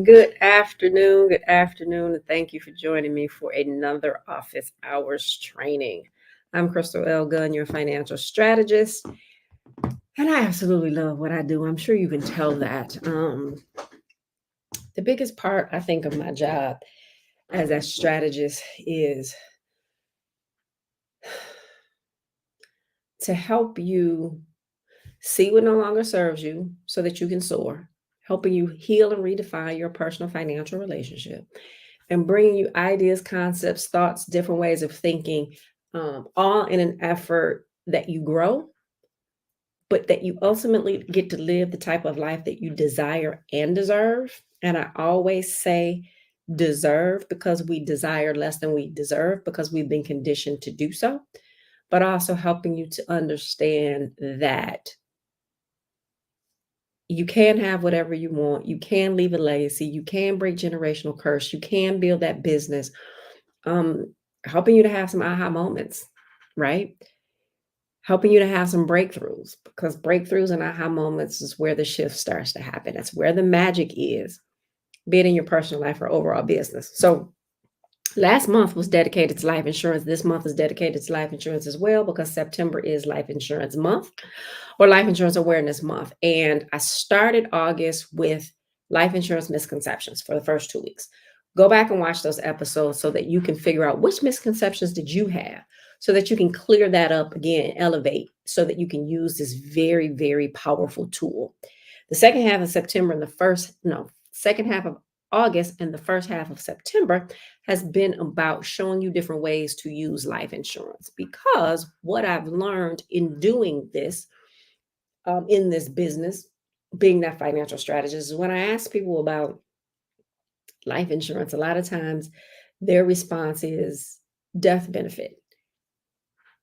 Good afternoon. Good afternoon. And thank you for joining me for another office hours training. I'm Crystal L. Gunn, your financial strategist, and I absolutely love what I do. I'm sure you can tell that. The biggest part, I think, of my job as a strategist is to help you see what no longer serves you so that you can soar, helping you heal and redefine your personal financial relationship, and bringing you ideas, concepts, thoughts, different ways of thinking, all in an effort that you grow, but that you ultimately get to live the type of life that you desire and deserve. And I always say deserve because we desire less than we deserve because we've been conditioned to do so, but also helping you to understand that you can have whatever you want. You can leave a legacy. You can break generational curse. You can build that business. Helping you to have some aha moments, right? Helping you to have some breakthroughs because breakthroughs and aha moments is where the shift starts to happen. That's where the magic is, be it in your personal life or overall business. So last month was dedicated to life insurance. This month is dedicated to life insurance as well because September is Life Insurance Month or Life Insurance Awareness Month. And I started August with life insurance misconceptions for the first 2 weeks. Go back and watch those episodes so that you can figure out which misconceptions did you have so that you can clear that up again, elevate so that you can use this very, very powerful tool. The second half of September and second half of August and the first half of September has been about showing you different ways to use life insurance because what I've learned in doing this in this business, being that financial strategist, is when I ask people about life insurance, a lot of times their response is death benefit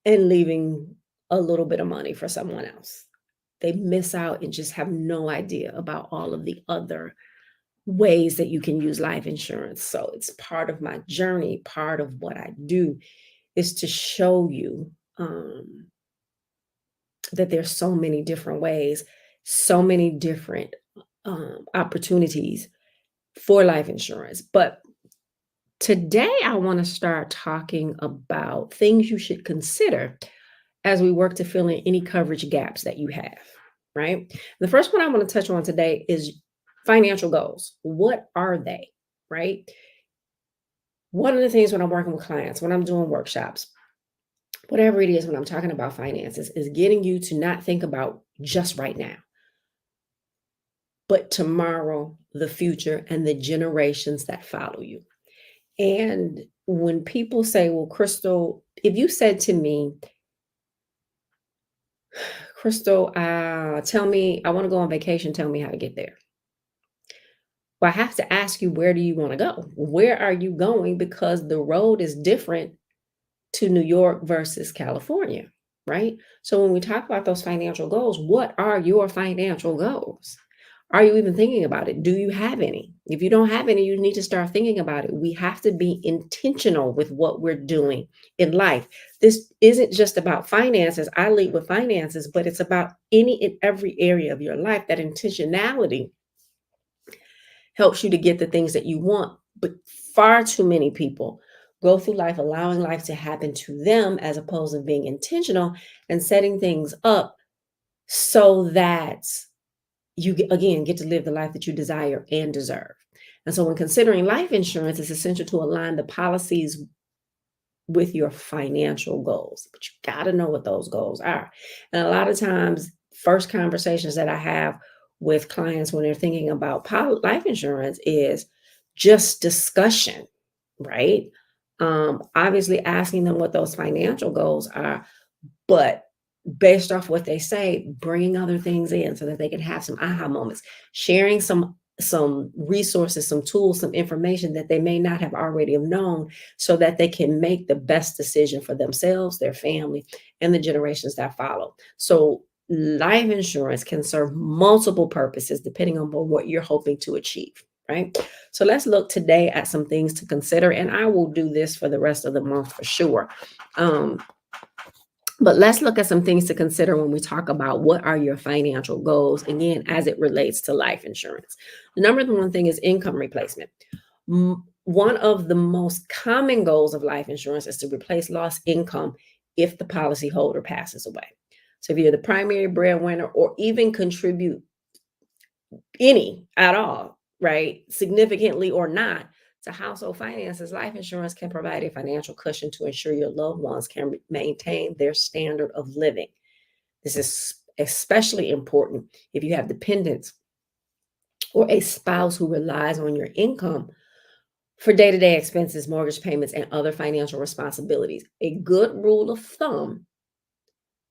and leaving a little bit of money for someone else. They miss out and just have no idea about all of the other ways that you can use life insurance. So it's part of my journey, part of what I do is to show you that there's so many different ways, so many different opportunities for life insurance. But today I want to start talking about things you should consider as we work to fill in any coverage gaps that you have, right? The first one I want to touch on today is financial goals. What are they, right? One of the things when I'm working with clients, when I'm doing workshops, whatever it is, when I'm talking about finances, is getting you to not think about just right now, but tomorrow, the future, and the generations that follow you. And when people say, well, Crystal, if you said to me, Crystal, tell me, I want to go on vacation, tell me how to get there. Well, I have to ask you, where do you want to go? Where are you going? Because the road is different to New York versus California, right? So when we talk about those financial goals, what are your financial goals? Are you even thinking about it? Do you have any? If you don't have any, you need to start thinking about it. We have to be intentional with what we're doing in life. This isn't just about finances. I lead with finances, but it's about any and every area of your life. That intentionality helps you to get the things that you want. But far too many people go through life allowing life to happen to them as opposed to being intentional and setting things up so that you again get to live the life that you desire and deserve. And so when considering life insurance, it's essential to align the policies with your financial goals. But you got to know what those goals are. And a lot of times, first conversations that I have with clients when they're thinking about life insurance is just discussion, right? Obviously asking them what those financial goals are, but based off what they say, bringing other things in so that they can have some aha moments, sharing some resources, some tools, some information that they may not have already have known, so that they can make the best decision for themselves, their family, and the generations that follow. So life insurance can serve multiple purposes depending on what you're hoping to achieve, right? So let's look today at some things to consider, and I will do this for the rest of the month for sure. Um, but let's look at some things to consider when we talk about what are your financial goals, again, as it relates to life insurance. The number one thing is income replacement. One of the most common goals of life insurance is to replace lost income if the policyholder passes away. So if you're the primary breadwinner or even contribute any at all, right, significantly or not, to household finances, life insurance can provide a financial cushion to ensure your loved ones can maintain their standard of living. This is especially important if you have dependents or a spouse who relies on your income for day-to-day expenses, mortgage payments, and other financial responsibilities. A good rule of thumb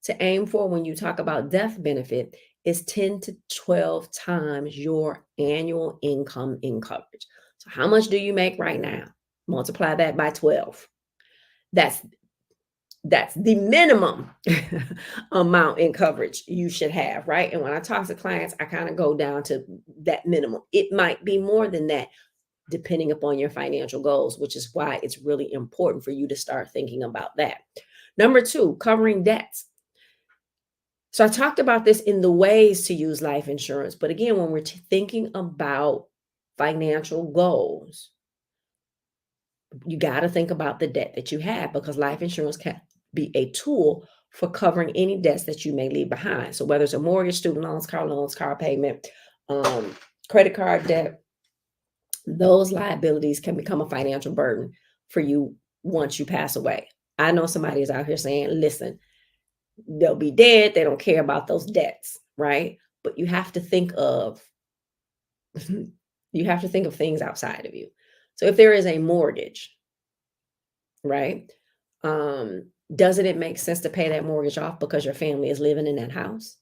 to aim for when you talk about death benefit is 10 to 12 times your annual income in coverage. So how much do you make right now? Multiply that by 12. That's the minimum amount in coverage you should have, right? And when I talk to clients, I kind of go down to that minimum. It might be more than that depending upon your financial goals, which is why it's really important for you to start thinking about that. Number two, covering debts. So I talked about this in the ways to use life insurance. But again, when we're thinking about financial goals, you got to think about the debt that you have, because life insurance can be a tool for covering any debts that you may leave behind. So whether it's a mortgage, student loans, car payment, credit card debt, those liabilities can become a financial burden for you once you pass away. I know somebody is out here saying, listen, they'll be dead. They don't care about those debts, right? But you have to think of things outside of you. So if there is a mortgage, right? Doesn't it make sense to pay that mortgage off because your family is living in that house?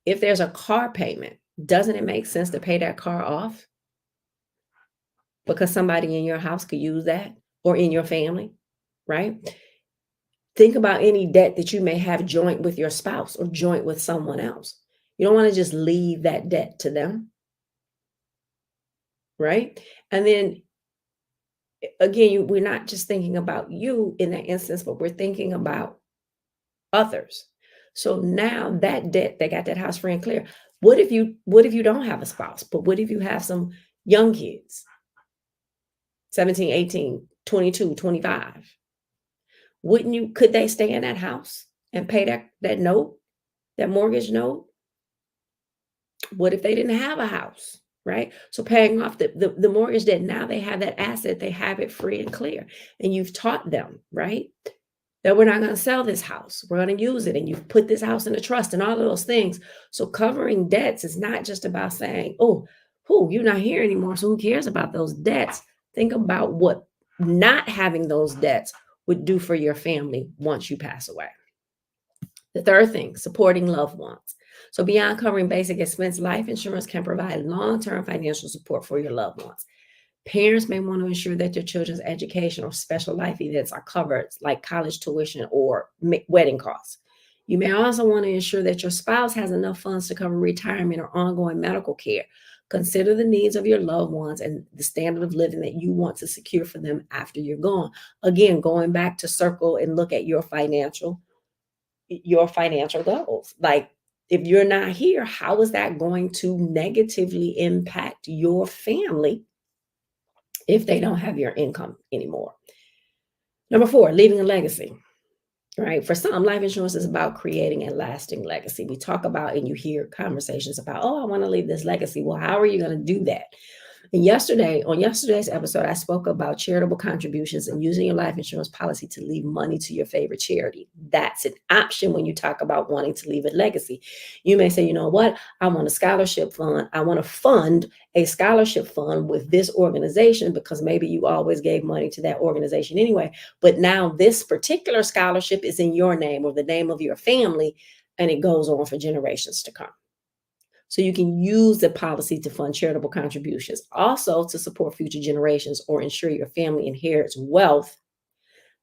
If there's a car payment, doesn't it make sense to pay that car off because somebody in your house could use that, or in your family, right? Think about any debt that you may have joint with your spouse or joint with someone else. You don't want to just leave that debt to them, right? And then again, we're not just thinking about you in that instance, but we're thinking about others. So now that debt, they got that house free and clear. What if you don't have a spouse, but what if you have some young kids, 17, 18, 22, 25? Could they stay in that house and pay that note, that mortgage note? What if they didn't have a house, right? So paying off the mortgage debt, now they have that asset, they have it free and clear. And you've taught them, right, that we're not going to sell this house. We're going to use it. And you've put this house in a trust and all of those things. So covering debts is not just about saying, oh, you're not here anymore, so who cares about those debts? Think about what not having those debts would do for your family once you pass away. The third thing, supporting loved ones. So beyond covering basic expense, life insurance can provide long-term financial support for your loved ones. Parents may want to ensure that their children's education or special life events are covered, like college tuition or wedding costs. You may also want to ensure that your spouse has enough funds to cover retirement or ongoing medical care. Consider the needs of your loved ones and the standard of living that you want to secure for them after you're gone. Again, going back to circle and look at your financial goals. Like, if you're not here, how is that going to negatively impact your family if they don't have your income anymore? Number four, leaving a legacy, right? For some, life insurance is about creating a lasting legacy. We talk about, and you hear conversations about, oh, I want to leave this legacy. Well, how are you going to do that? And on yesterday's episode, I spoke about charitable contributions and using your life insurance policy to leave money to your favorite charity. That's an option when you talk about wanting to leave a legacy. You may say, you know what? I want a scholarship fund. I want to fund a scholarship fund with this organization because maybe you always gave money to that organization anyway. But now this particular scholarship is in your name or the name of your family, and it goes on for generations to come. So you can use the policy to fund charitable contributions, also to support future generations or ensure your family inherits wealth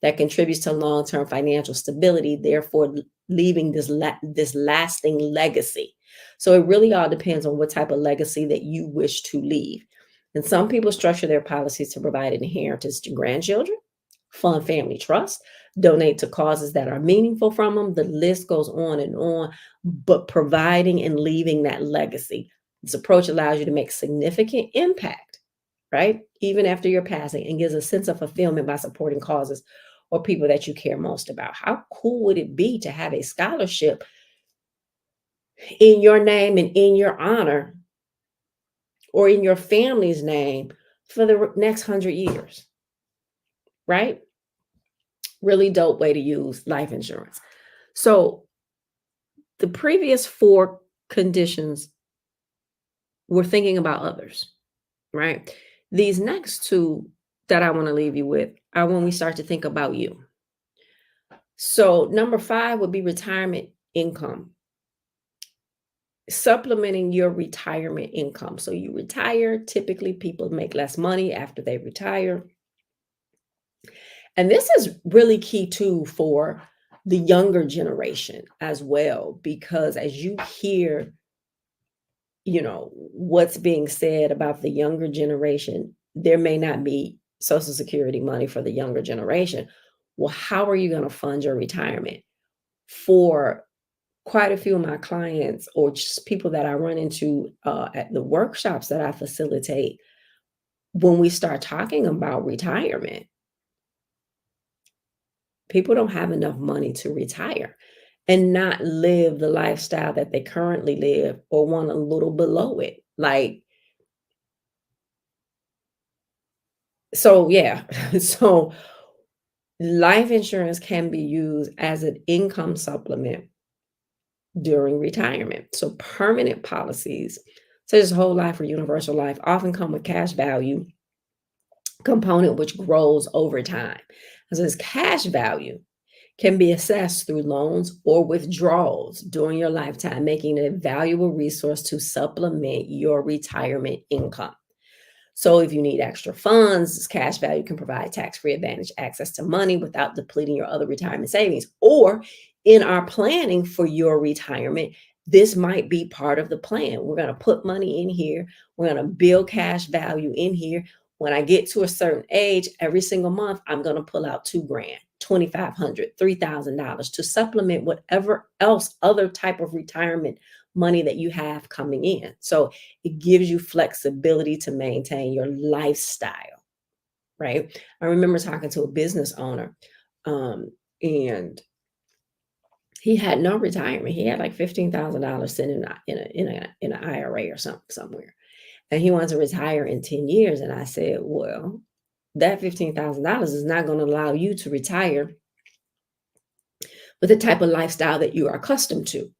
that contributes to long-term financial stability, therefore leaving this lasting legacy. So it really all depends on what type of legacy that you wish to leave. And some people structure their policies to provide an inheritance to grandchildren, fund family trust, donate to causes that are meaningful from them. The list goes on, but providing and leaving that legacy. This approach allows you to make significant impact, right? Even after your passing, and gives a sense of fulfillment by supporting causes or people that you care most about. How cool would it be to have a scholarship in your name and in your honor or in your family's name for the next 100 years, right? Really dope way to use life insurance. So the previous four conditions were thinking about others, right? These next two that I want to leave you with are when we start to think about you. So number 5 would be retirement income, supplementing your retirement income. So you retire, typically people make less money after they retire. And this is really key too for the younger generation as well, because as you hear, what's being said about the younger generation, there may not be Social Security money for the younger generation. Well, how are you going to fund your retirement? For quite a few of my clients or just people that I run into at the workshops that I facilitate, when we start talking about retirement, people don't have enough money to retire and not live the lifestyle that they currently live or want a little below it. So yeah. So life insurance can be used as an income supplement during retirement. So permanent policies, such as whole life or universal life, often come with cash value component which grows over time. As this cash value can be assessed through loans or withdrawals during your lifetime, making it a valuable resource to supplement your retirement income. So if you need extra funds, this cash value can provide tax-free advantage access to money without depleting your other retirement savings. Or in our planning for your retirement, this might be part of the plan. We're going to put money in here. We're going to build cash value in here. When I get to a certain age, every single month, I'm going to pull out 2 grand, 2,500, $3,000 to supplement whatever else other type of retirement money that you have coming in. So it gives you flexibility to maintain your lifestyle, right? I remember talking to a business owner, and he had no retirement. He had like $15,000 sitting in an IRA or something somewhere, and he wanted to retire in 10 years. And I said, well, that $15,000 is not going to allow you to retire with the type of lifestyle that you are accustomed to.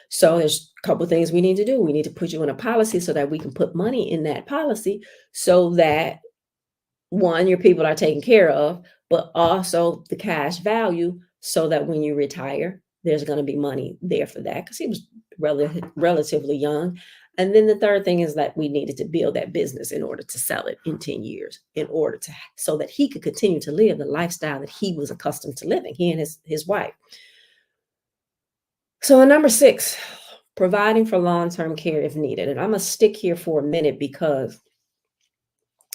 So there's a couple of things we need to do. We need to put you in a policy so that we can put money in that policy so that one, your people are taken care of, but also the cash value so that when you retire, there's going to be money there for that because he was relatively young. And then the third thing is that we needed to build that business in order to sell it in 10 years, in order to so that he could continue to live the lifestyle that he was accustomed to living, he and his wife. So number 6, providing for long-term care if needed. And I'm going to stick here for a minute because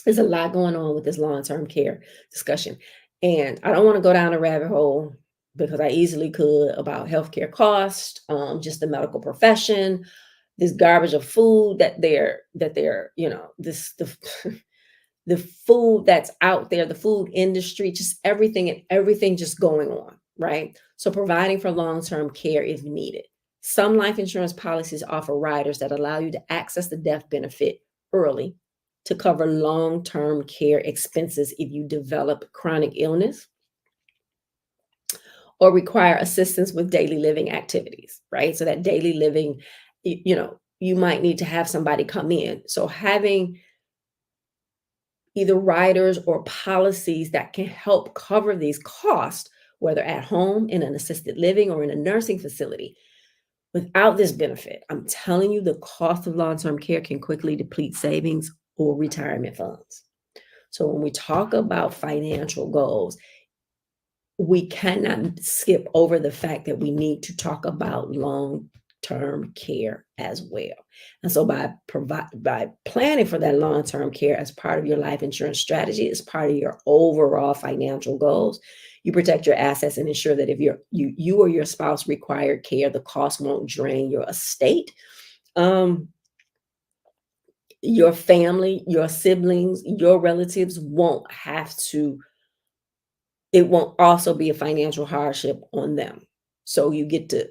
there's a lot going on with this long-term care discussion. And I don't want to go down a rabbit hole because I easily could about healthcare costs, just the medical profession, this garbage of food that they're, the food that's out there, the food industry, just everything and everything just going on, right? So providing for long-term care if needed. Some life insurance policies offer riders that allow you to access the death benefit early to cover long-term care expenses if you develop chronic illness or require assistance with daily living activities, right? So that daily living, you might need to have somebody come in. So having either riders or policies that can help cover these costs, whether at home, in an assisted living, or in a nursing facility. Without this benefit, I'm telling you, the cost of long-term care can quickly deplete savings or retirement funds. So when we talk about financial goals, we cannot skip over the fact that we need to talk about long-term care as well. And so by planning for that long-term care as part of your life insurance strategy, as part of your overall financial goals, you protect your assets and ensure that if you or your spouse require care, the cost won't drain your estate. Your family, your siblings, your relatives won't have to, it won't also be a financial hardship on them. So you get to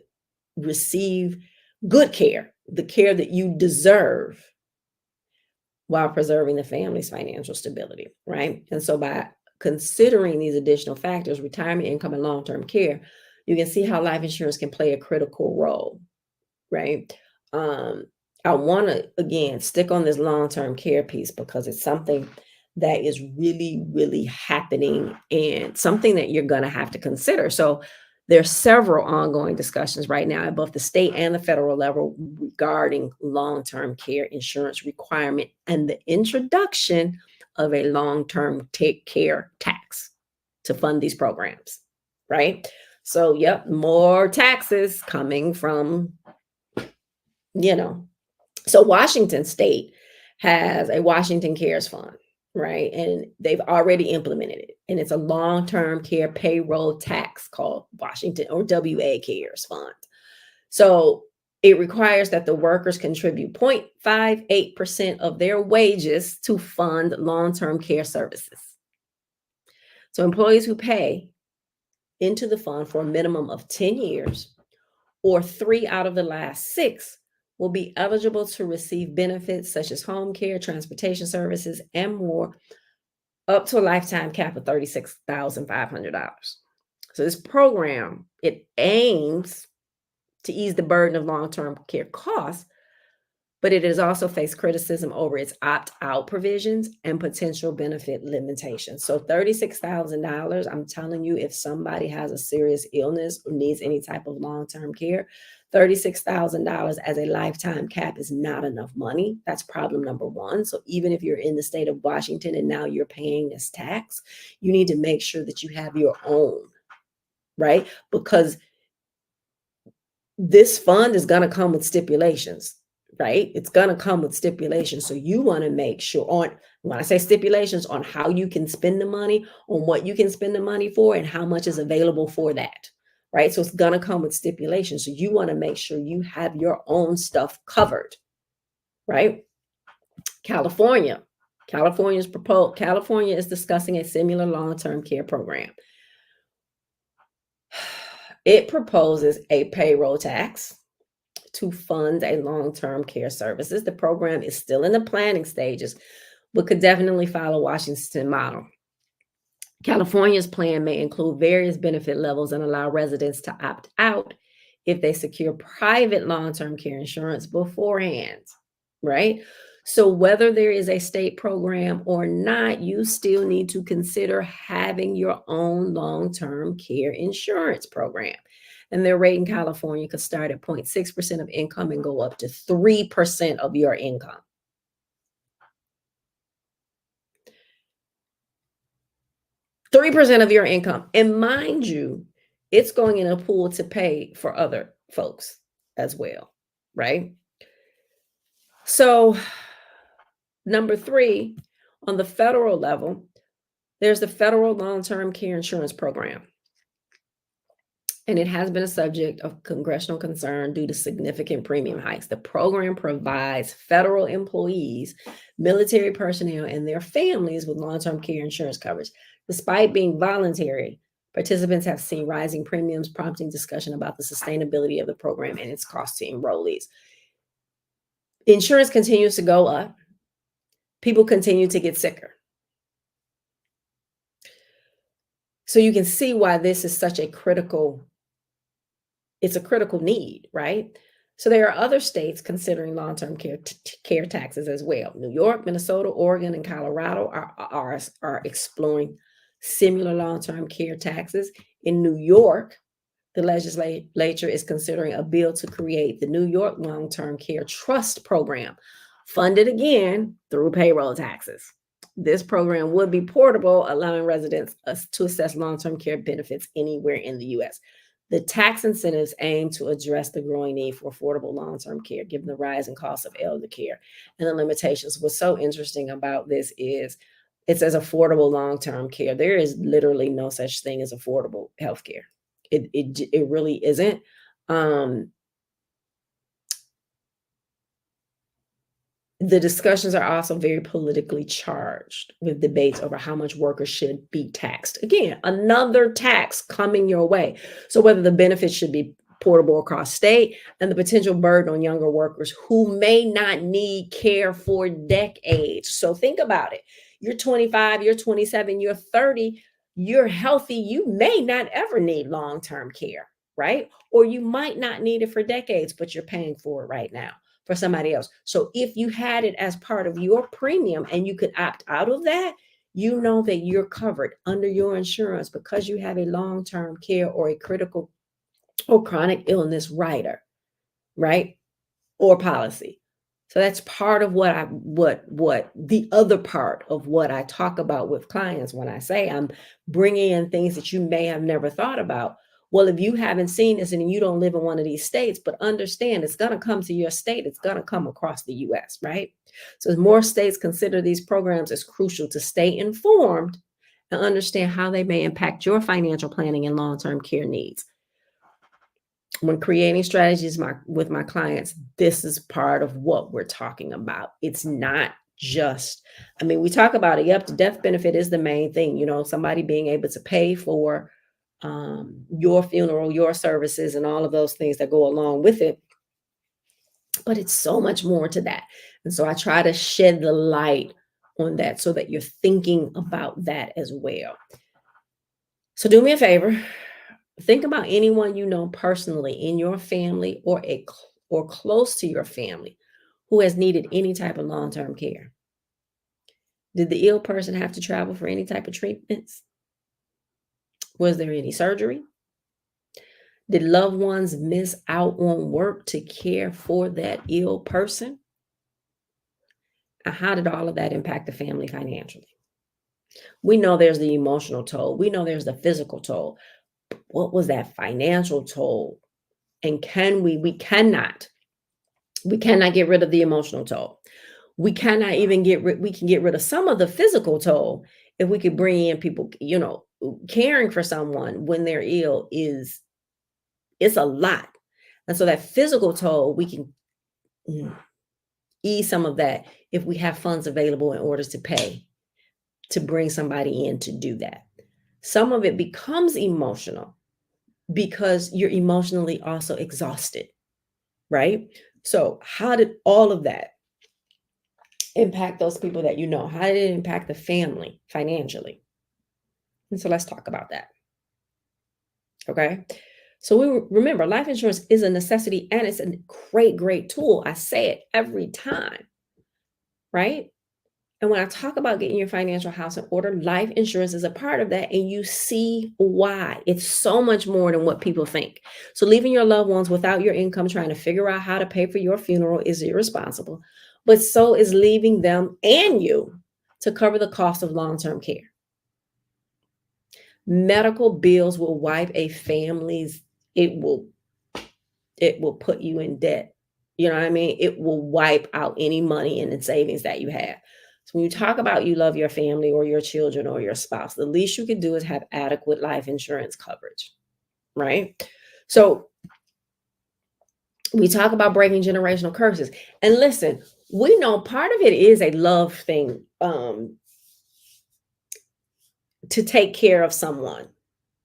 receive good care, the care that you deserve, while preserving the family's financial stability, right? And so by considering these additional factors, retirement income and long-term care, you can see how life insurance can play a critical role, right? Um, I want to, again, stick on this long-term care piece because it's something that is really, really happening and something that you're going to have to consider. So there's several ongoing discussions right now at both the state and the federal level regarding long-term care insurance requirement and the introduction of a long-term care tax to fund these programs, right? So, yep, more taxes coming from, you know, so Washington State has a Washington Cares Fund, right? And they've already implemented it. And it's a long-term care payroll tax called Washington or WA Cares Fund. So it requires that the workers contribute 0.58% of their wages to fund long-term care services. So employees who pay into the fund for a minimum of 10 years or 3 out of the last 6 will be eligible to receive benefits such as home care, transportation services, and more, up to a lifetime cap of $36,500. So this program, it aims to ease the burden of long-term care costs, but it has also faced criticism over its opt-out provisions and potential benefit limitations. So $36,000, I'm telling you, if somebody has a serious illness or needs any type of long-term care, $36,000 as a lifetime cap is not enough money. That's problem number one. So even if you're in the state of Washington and now you're paying this tax, you need to make sure that you have your own, right? Because this fund is going to come with stipulations, right? It's going to come with stipulations. So you want to make sure on, when I say stipulations, on how you can spend the money, on what you can spend the money for, and how much is available for that, right? So it's going to come with stipulations. So you want to make sure you have your own stuff covered, right? California is discussing a similar long-term care program. It proposes a payroll tax to fund a long-term care services. The program is still in the planning stages, but could definitely follow Washington model. California's plan may include various benefit levels and allow residents to opt out if they secure private long-term care insurance beforehand, right? So whether there is a state program or not, you still need to consider having your own long-term care insurance program. And their rate in California could start at 0.6% of income and go up to 3% of your income. $3% of your income. And mind you, it's going in a pool to pay for other folks as well, right? So, number 3, on the federal level, there's the federal long-term care insurance program. And it has been a subject of congressional concern due to significant premium hikes. The program provides federal employees, military personnel, and their families with long-term care insurance coverage. Despite being voluntary, participants have seen rising premiums, prompting discussion about the sustainability of the program and its cost to enrollees. Insurance continues to go up. People continue to get sicker. So you can see why this is such a critical it's a critical need, right? So there are other states considering long-term care taxes as well. New York, Minnesota, Oregon, and Colorado are exploring similar long-term care taxes. In New York, the legislature is considering a bill to create the New York Long-Term Care Trust Program, funded again through payroll taxes. This program would be portable, allowing residents to assess long-term care benefits anywhere in the U.S. The tax incentives aim to address the growing need for affordable long-term care, given the rising cost of elder care and the limitations. What's so interesting about this is it says affordable long-term care. There is literally no such thing as affordable health care. It really isn't. Um, The discussions are also very politically charged with debates over how much workers should be taxed. Again, another tax coming your way. So whether the benefits should be portable across state and the potential burden on younger workers who may not need care for decades. So think about it. You're 25, you're 27, you're 30, you're healthy. You may not ever need long-term care, right? Or you might not need it for decades, but you're paying for it right now for somebody else. So if you had it as part of your premium and you could opt out of that, you know that you're covered under your insurance because you have a long-term care or a critical or chronic illness rider, right? Or policy. So that's part of what the other part of what I talk about with clients when I say I'm bringing in things that you may have never thought about. Well, if you haven't seen this and you don't live in one of these states, but understand it's going to come to your state, it's going to come across the US, right? So as more states consider these programs, it's crucial to stay informed and understand how they may impact your financial planning and long-term care needs. When creating strategies with my clients, this is part of what we're talking about. It's not just, I mean, we talk about it. Yep, the death benefit is the main thing, somebody being able to pay for your funeral, your services, and all of those things that go along with it. But it's so much more to that. And so I try to shed the light on that so that you're thinking about that as well. So do me a favor. Think about anyone you know personally in your family or close to your family who has needed any type of long-term care. Did the ill person have to travel for any type of treatments? Was there any surgery? Did loved ones miss out on work to care for that ill person? And how did all of that impact the family financially? We know there's the emotional toll. We know there's the physical toll. What was that financial toll? And we cannot get rid of the emotional toll. We cannot even we can get rid of some of the physical toll if we could bring in people, caring for someone when they're ill it's a lot. And so that physical toll, we can ease some of that if we have funds available in order to pay to bring somebody in to do that. Some of it becomes emotional because you're emotionally also exhausted, right? So how did all of that impact those people that you know? How did it impact the family financially? And so let's talk about that. Okay. So we remember life insurance is a necessity and it's a great, great tool. I say it every time, right? And when I talk about getting your financial house in order, life insurance is a part of that. And you see why. It's so much more than what people think. So leaving your loved ones without your income, trying to figure out how to pay for your funeral is irresponsible. But so is leaving them and you to cover the cost of long-term care. Medical bills will wipe a family's, it will put you in debt. You know what I mean? It will wipe out any money in the savings that you have. So when you talk about you love your family or your children or your spouse, the least you can do is have adequate life insurance coverage, right? So we talk about breaking generational curses. And listen, we know part of it is a love thing, to take care of someone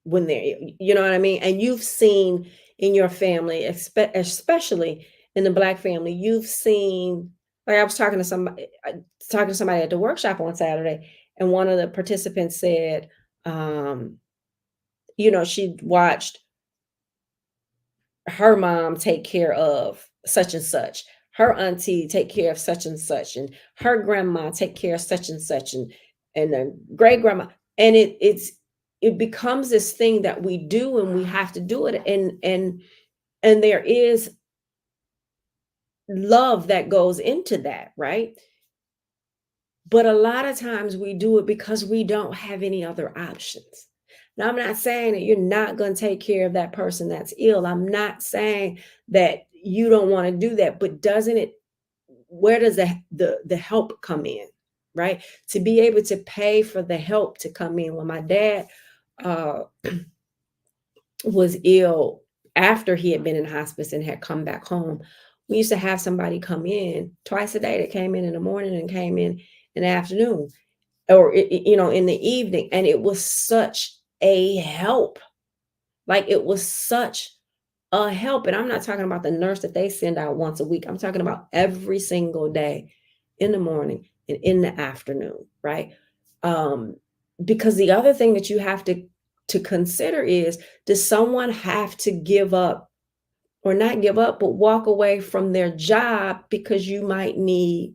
when they're, you know what I mean? And you've seen in your family, especially in the Black family, you've seen Like I was talking to somebody at the workshop on Saturday, and one of the participants said, um, she'd watched her mom take care of such and such, her auntie take care of such and such, and her grandma take care of such and the great grandma, and it becomes this thing that we do, and we have to do it, and there is love that goes into that, right? But a lot of times we do it because we don't have any other options. Now, I'm not saying that you're not going to take care of that person that's ill. I'm not saying that you don't want to do that, but doesn't it, where does the help come in, right? To be able to pay for the help to come in. When my dad uh, was ill after he had been in hospice and had come back home, we used to have somebody come in twice a day. That came in the morning and came in the afternoon, or in the evening, and it was such a help. Like, it was such a help. And I'm not talking about the nurse that they send out once a week. I'm talking about every single day, in the morning and in the afternoon, right? um because the other thing that you have to consider is, does someone have to give up, or not give up, but walk away from their job because you might need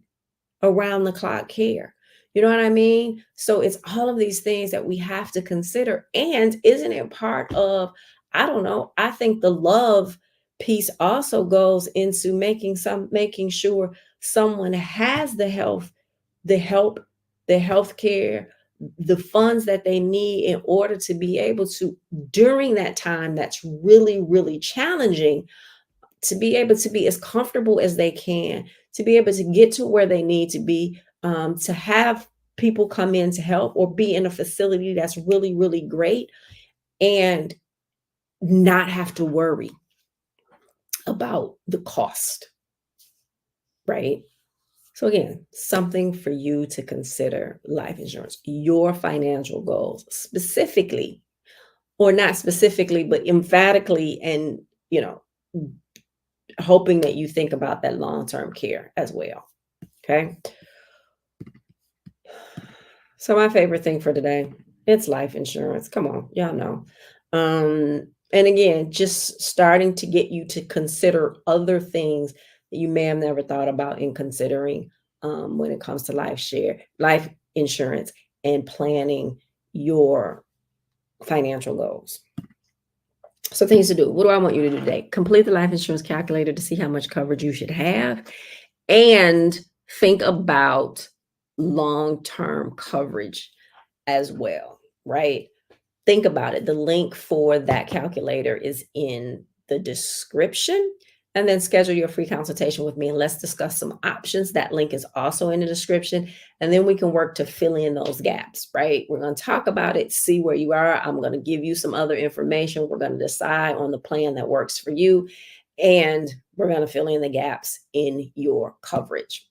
around the clock care? You know what I mean? So it's all of these things that we have to consider. And isn't it part of, I don't know, I think the love piece also goes into making sure someone has the help, the health care, the funds that they need in order to be able to, during that time that's really, really challenging, to be able to be as comfortable as they can, to be able to get to where they need to be, to have people come in to help, or be in a facility that's really, really great, and not have to worry about the cost, right? So, again, something for you to consider: life insurance, your financial goals, specifically, or not specifically, but emphatically, and, you know, hoping that you think about that long-term care as well. Okay. So my favorite thing for today, it's life insurance. Come on, y'all know. And again, just starting to get you to consider other things that you may have never thought about in considering, when it comes to life insurance, and planning your financial goals. So, things to do. What do I want you to do today? Complete the life insurance calculator to see how much coverage you should have, and think about long-term coverage as well, right? Think about it. The link for that calculator is in the description. And then schedule your free consultation with me, and let's discuss some options. That link is also in the description. And then we can work to fill in those gaps, right? We're going to talk about it, see where you are. I'm going to give you some other information. We're going to decide on the plan that works for you. And we're going to fill in the gaps in your coverage.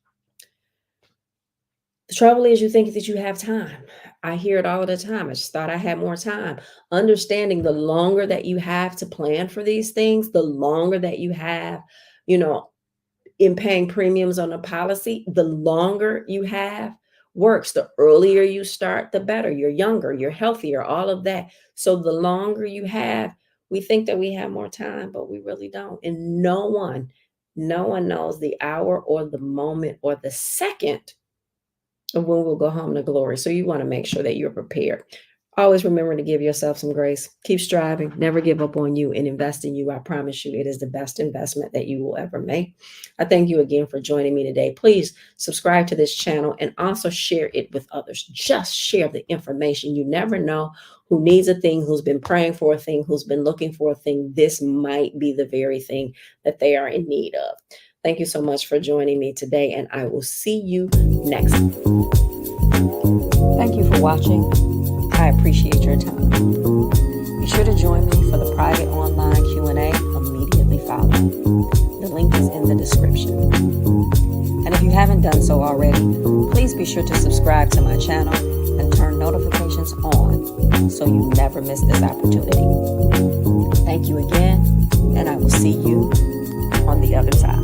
The trouble is, you think that you have time. I hear it all the time. I just thought I had more time. Understanding the longer that you have to plan for these things, the longer that you have, in paying premiums on a policy, the longer you have works. The earlier you start, the better. You're younger, you're healthier, all of that. So the longer you have, we think that we have more time, but we really don't. And no one knows the hour or the moment or the second of when we'll go home to glory. So you want to make sure that you're prepared. Always remember to give yourself some grace. Keep striving, never give up on you, and invest in you. I promise you, it is the best investment that you will ever make. I thank you again for joining me today. Please subscribe to this channel and also share it with others. Just share the information. You never know who needs a thing, who's been praying for a thing, who's been looking for a thing. This might be the very thing that they are in need of. Thank you so much for joining me today, and I will see you next time. Thank you for watching. I appreciate your time. Be sure to join me for the private online Q&A immediately following. The link is in the description. And if you haven't done so already, please be sure to subscribe to my channel and turn notifications on so you never miss this opportunity. Thank you again, and I will see you on the other side.